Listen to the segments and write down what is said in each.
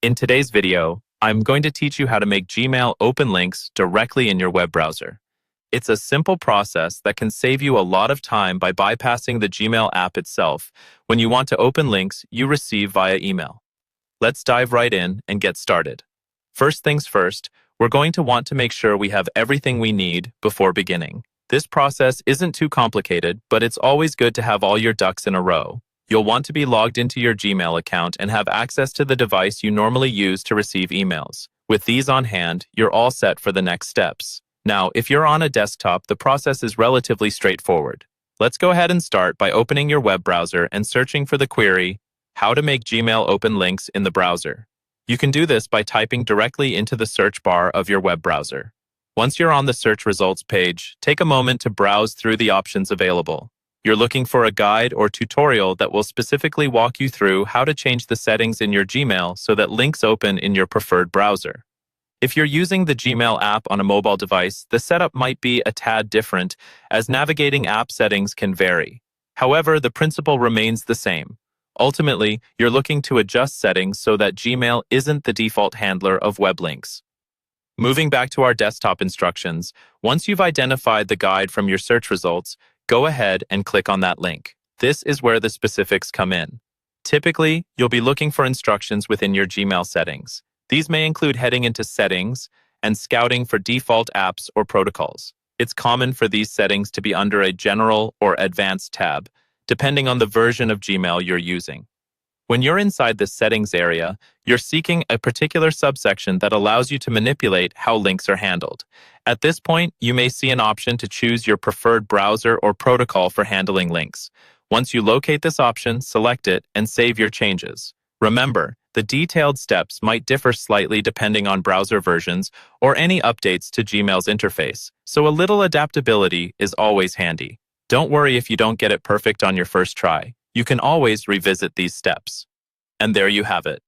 In today's video, I'm going to teach you how to make Gmail open links directly in your web browser. It's a simple process that can save you a lot of time by bypassing the Gmail app itself when you want to open links you receive via email. Let's dive right in and get started. First things first, we're going to want to make sure we have everything we need before beginning. This process isn't too complicated, but it's always good to have all your ducks in a row. You'll want to be logged into your Gmail account and have access to the device you normally use to receive emails. With these on hand, you're all set for the next steps. Now, if you're on a desktop, the process is relatively straightforward. Let's go ahead and start by opening your web browser and searching for the query, how to make Gmail open links in the browser. You can do this by typing directly into the search bar of your web browser. Once you're on the search results page, take a moment to browse through the options available. You're looking for a guide or tutorial that will specifically walk you through how to change the settings in your Gmail so that links open in your preferred browser. If you're using the Gmail app on a mobile device, the setup might be a tad different, as navigating app settings can vary. However, the principle remains the same. Ultimately, you're looking to adjust settings so that Gmail isn't the default handler of web links. Moving back to our desktop instructions, once you've identified the guide from your search results, go ahead and click on that link. This is where the specifics come in. Typically, you'll be looking for instructions within your Gmail settings. These may include heading into Settings and scouting for default apps or protocols. It's common for these settings to be under a General or Advanced tab, depending on the version of Gmail you're using. When you're inside the Settings area, you're seeking a particular subsection that allows you to manipulate how links are handled. At this point, you may see an option to choose your preferred browser or protocol for handling links. Once you locate this option, select it and save your changes. Remember, the detailed steps might differ slightly depending on browser versions or any updates to Gmail's interface, so a little adaptability is always handy. Don't worry if you don't get it perfect on your first try. You can always revisit these steps. And there you have it.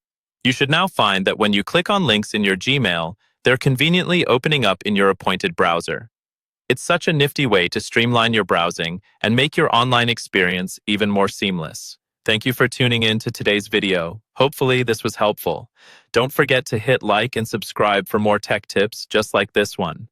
You should now find that when you click on links in your Gmail, they're conveniently opening up in your appointed browser. It's such a nifty way to streamline your browsing and make your online experience even more seamless. Thank you for tuning in to today's video. Hopefully this was helpful. Don't forget to hit like and subscribe for more tech tips just like this one.